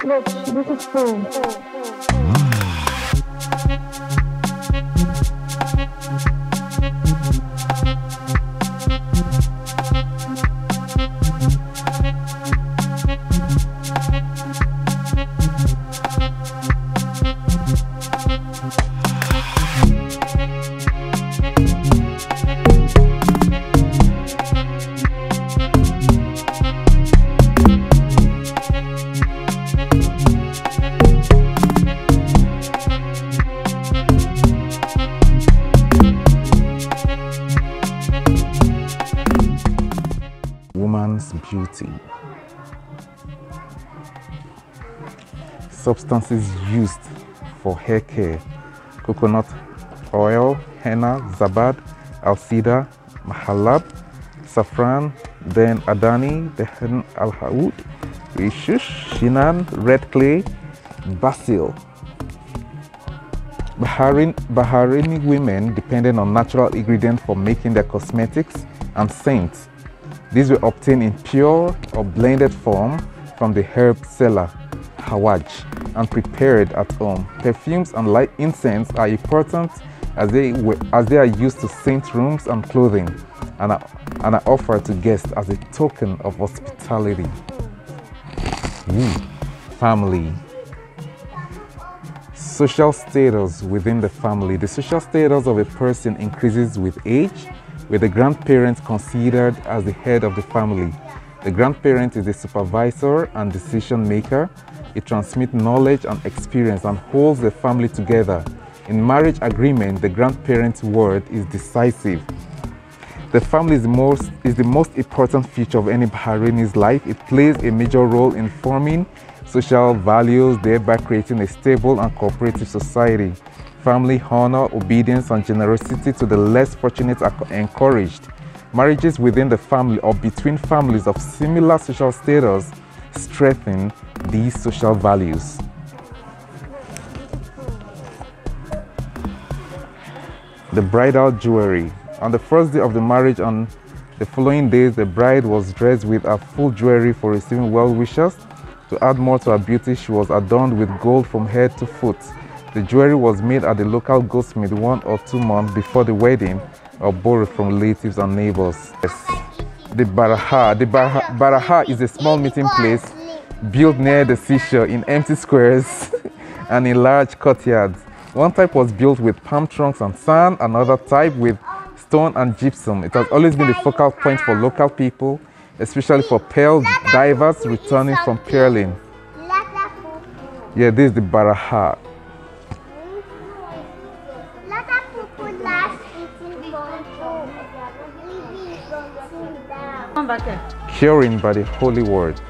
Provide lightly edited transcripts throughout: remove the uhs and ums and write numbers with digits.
Look, this is full. Woman's beauty. Substances used for hair care: coconut oil, henna, zabad, alcida, mahalab, saffron, then adani, then al-haoud, rishush, shinan, red clay, basil. Bahraini women depended on natural ingredients for making their cosmetics and scents. These were obtained in pure or blended form from the herb seller, hawaj, and prepared at home. Perfumes and light incense are important as they are used to scent rooms and clothing, and are offered to guests as a token of hospitality. Family. Social status within the family. The social status of a person increases with age, with the grandparent considered as the head of the family. The grandparent is the supervisor and decision maker. It transmits knowledge and experience and holds the family together. In marriage agreement, the grandparent's word is decisive. The family is the most important feature of any Bahraini's life. It plays a major role in forming social values, thereby creating a stable and cooperative society. Family honor, obedience, and generosity to the less fortunate are encouraged. Marriages within the family or between families of similar social status strengthen these social values. The bridal jewelry. On the first day of the marriage, on the following days, the bride was dressed with her full jewelry for receiving well wishes. To add more to her beauty, she was adorned with gold from head to foot. The jewelry was made at the local goldsmith 1 or 2 months before the wedding, or borrowed from relatives and neighbors. Yes. The Baraha. The Baraha is a small meeting place built near the seashore in empty squares and in large courtyards. One type was built with palm trunks and sand, another type with stone and gypsum. It has always been the focal point for local people, especially for pearl divers returning from pearling. Yeah, this is the Baraha. Curing by the holy word.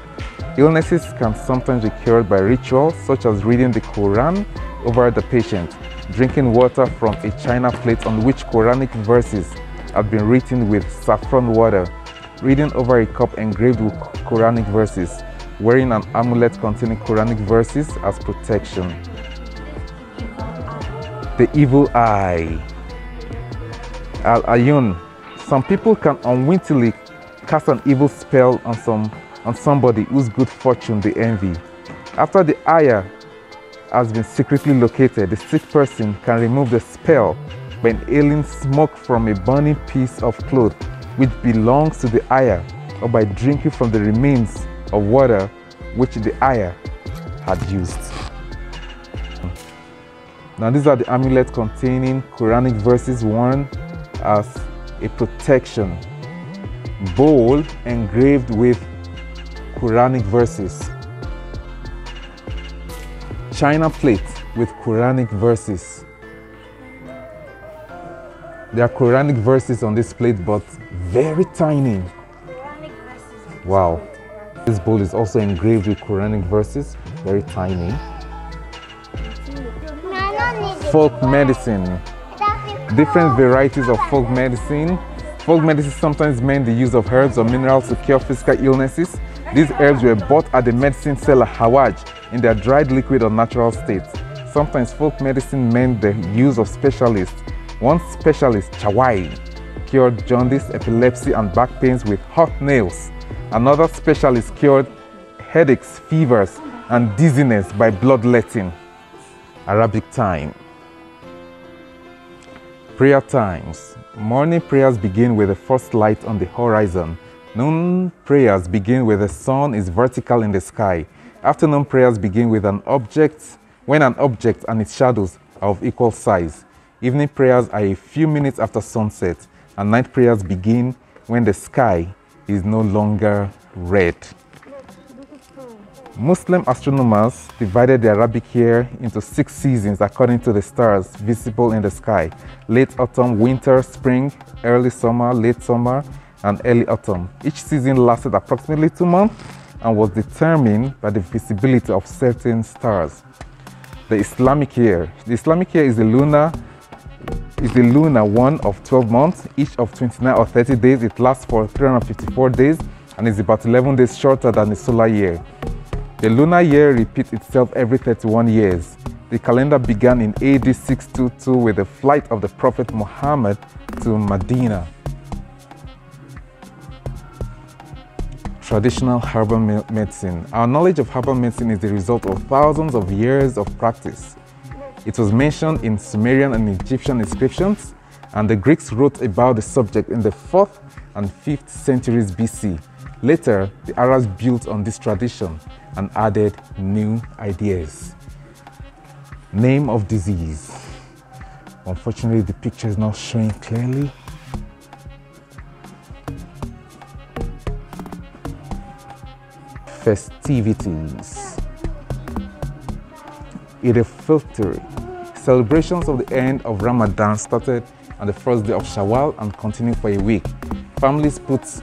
Illnesses can sometimes be cured by rituals such as reading the Quran over the patient, drinking water from a china plate on which Quranic verses have been written with saffron water, reading over a cup engraved with Quranic verses, wearing an amulet containing Quranic verses as protection. The evil eye. Al-Ayun. Some people can unwittingly cast an evil spell on somebody whose good fortune they envy. After the ayah has been secretly located, the sick person can remove the spell by inhaling smoke from a burning piece of cloth which belongs to the ayah, or by drinking from the remains of water which the ayah had used. Now these are the amulets containing Quranic verses worn as a protection. Bowl engraved with Quranic verses. China plate with Quranic verses. There are Quranic verses on this plate, but very tiny. Wow. This bowl is also engraved with Quranic verses, very tiny. Folk medicine. Different varieties of folk medicine. Folk medicine sometimes meant the use of herbs or minerals to cure physical illnesses. These herbs were bought at the medicine seller Hawaj in their dried liquid or natural state. Sometimes folk medicine meant the use of specialists. One specialist, Chawai, cured jaundice, epilepsy, and back pains with hot nails. Another specialist cured headaches, fevers, and dizziness by bloodletting. Arabic time. Prayer times. Morning prayers begin with the first light on the horizon. Noon prayers begin when the sun is vertical in the sky. Afternoon prayers begin with when an object and its shadows are of equal size. Evening prayers are a few minutes after sunset, and night prayers begin when the sky is no longer red. Muslim astronomers divided the Arabic year into 6 seasons according to the stars visible in the sky: late autumn, winter, spring, early summer, late summer, and early autumn. Each season lasted approximately 2 months and was determined by the visibility of certain stars. The Islamic Year. The Islamic Year is the lunar one of 12 months, each of 29 or 30 days. It lasts for 354 days and is about 11 days shorter than the solar year. The lunar year repeats itself every 31 years. The calendar began in AD 622 with the flight of the Prophet Muhammad to Medina. Traditional herbal medicine. Our knowledge of herbal medicine is the result of thousands of years of practice. It was mentioned in Sumerian and Egyptian inscriptions, and the Greeks wrote about the subject in the 4th and 5th centuries BC. Later, the Arabs built on this tradition and added new ideas. Name of disease. Unfortunately, the picture is not showing clearly. Festivities. Eid al-Fitr. Celebrations of the end of Ramadan started on the first day of Shawwal and continued for a week. Families put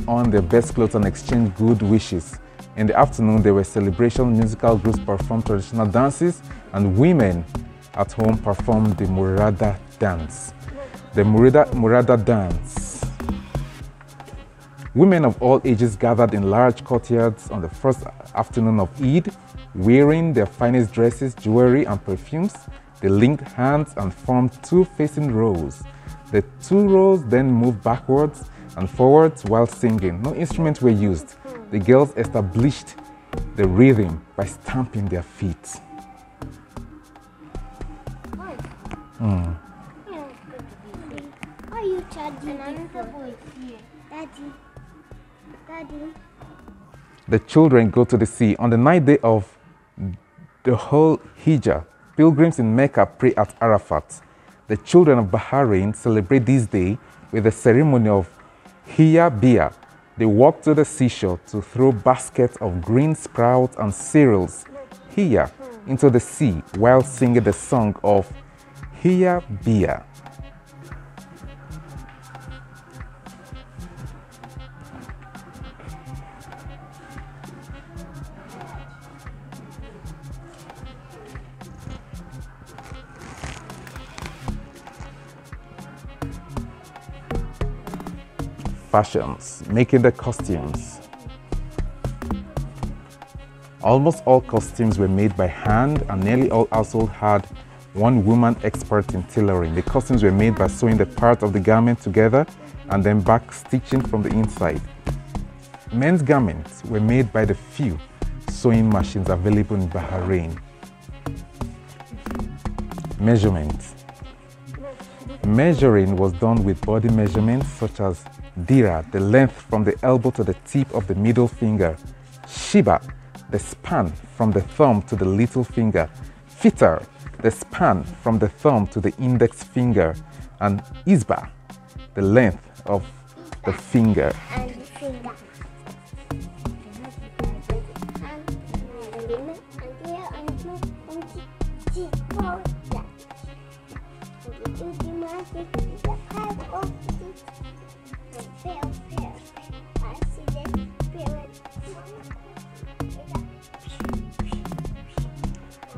on their best clothes and exchange good wishes. In the afternoon, there were celebrations, musical groups performed traditional dances, and women at home performed the Murada Dance. The Murada Dance. Women of all ages gathered in large courtyards on the first afternoon of Eid, wearing their finest dresses, jewelry, and perfumes. They linked hands and formed 2 facing rows. The 2 rows then moved backwards and forwards while singing. No instruments were used. The girls established the rhythm by stamping their feet. Are you charging Daddy? The children go to the sea. On the 9th day of the whole Hijjah, pilgrims in Mecca pray at Arafat. The children of Bahrain celebrate this day with a ceremony of Hiya Bia. They walk to the seashore to throw baskets of green sprouts and cereals, Hiya, into the sea while singing the song of Hiya Bia. Fashions, making the costumes. Almost all costumes were made by hand, and nearly all households had one woman expert in tailoring. The costumes were made by sewing the part of the garment together and then back stitching from the inside. Men's garments were made by the few sewing machines available in Bahrain. Measurement. Measuring was done with body measurements such as Dira, the length from the elbow to the tip of the middle finger. Shiba, the span from the thumb to the little finger. Fitr, the span from the thumb to the index finger. And Isba, the length of the finger.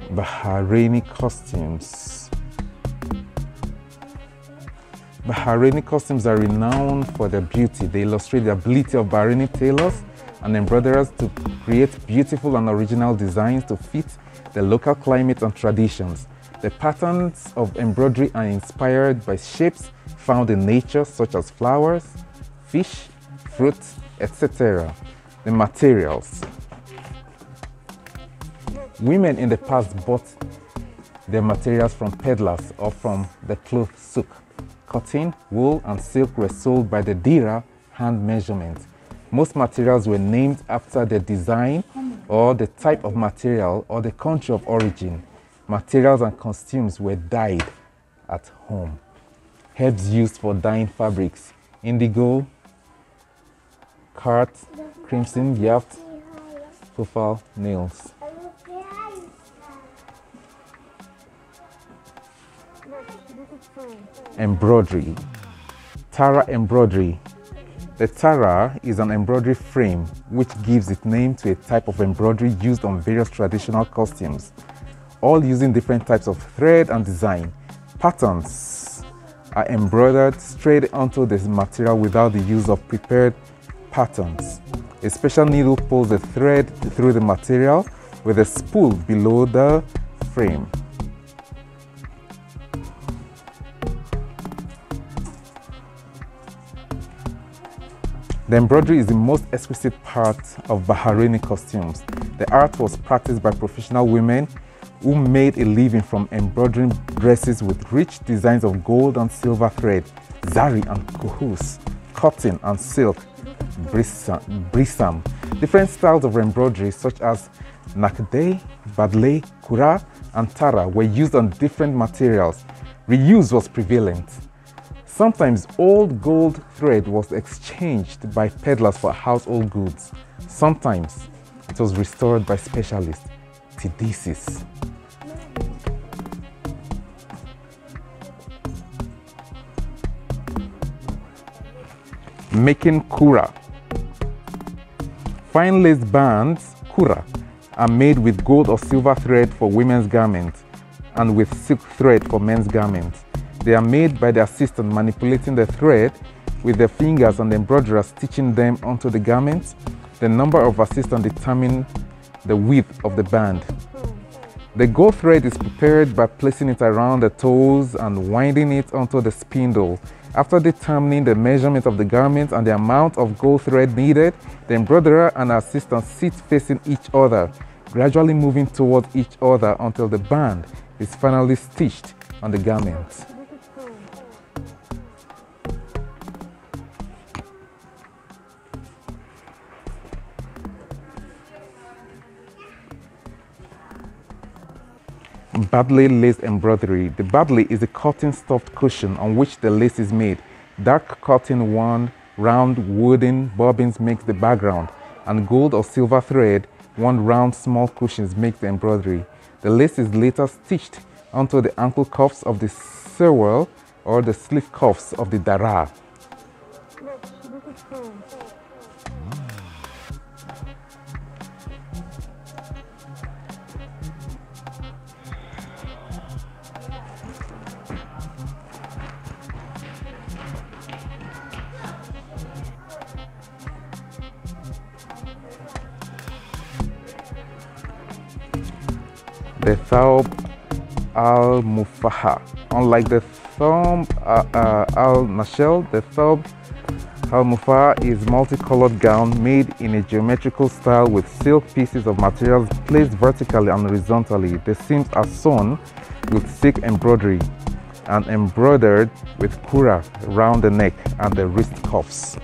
Bahraini costumes. Bahraini costumes are renowned for their beauty. They illustrate the ability of Bahraini tailors and embroiderers to create beautiful and original designs to fit the local climate and traditions. The patterns of embroidery are inspired by shapes found in nature, such as flowers, fish, fruits, etc. The materials. Women in the past bought their materials from peddlers or from the cloth souk. Cotton, wool, and silk were sold by the dira hand measurement. Most materials were named after the design or the type of material or the country of origin. Materials and costumes were dyed at home. Herbs used for dyeing fabrics: indigo, cart, crimson, yaft, profile, nails. Embroidery. Tara embroidery. The tara is an embroidery frame which gives its name to a type of embroidery used on various traditional costumes, all using different types of thread and design. Patterns are embroidered straight onto the material without the use of prepared patterns. A special needle pulls the thread through the material with a spool below the frame. The embroidery is the most exquisite part of Bahraini costumes. The art was practiced by professional women who made a living from embroidering dresses with rich designs of gold and silver thread, zari and kohus, cotton and silk, brisam. Different styles of embroidery such as nakdeh, badleh, kura, and tara were used on different materials. Reuse was prevalent. Sometimes old gold thread was exchanged by peddlers for household goods. Sometimes it was restored by specialists. Tidisis. Making kura. Fine lace bands, kura, are made with gold or silver thread for women's garments and with silk thread for men's garments. They are made by the assistant manipulating the thread with their fingers and the embroiderer stitching them onto the garments. The number of assistants determine the width of the band. The gold thread is prepared by placing it around the toes and winding it onto the spindle. After determining the measurement of the garment and the amount of gold thread needed, the embroiderer and assistant sit facing each other, gradually moving towards each other until the band is finally stitched on the garment. Badley lace embroidery. The badley is a cotton stuffed cushion on which the lace is made. Dark cotton worn round wooden bobbins makes the background, and gold or silver thread worn round small cushions make the embroidery. The lace is later stitched onto the ankle cuffs of the sewell or the sleeve cuffs of the dara. The thawb al-mufaha. Unlike the thawb al-nashel, the thawb al-mufaha is a multicolored gown made in a geometrical style with silk pieces of materials placed vertically and horizontally. The seams are sewn with silk embroidery and embroidered with kura around the neck and the wrist cuffs.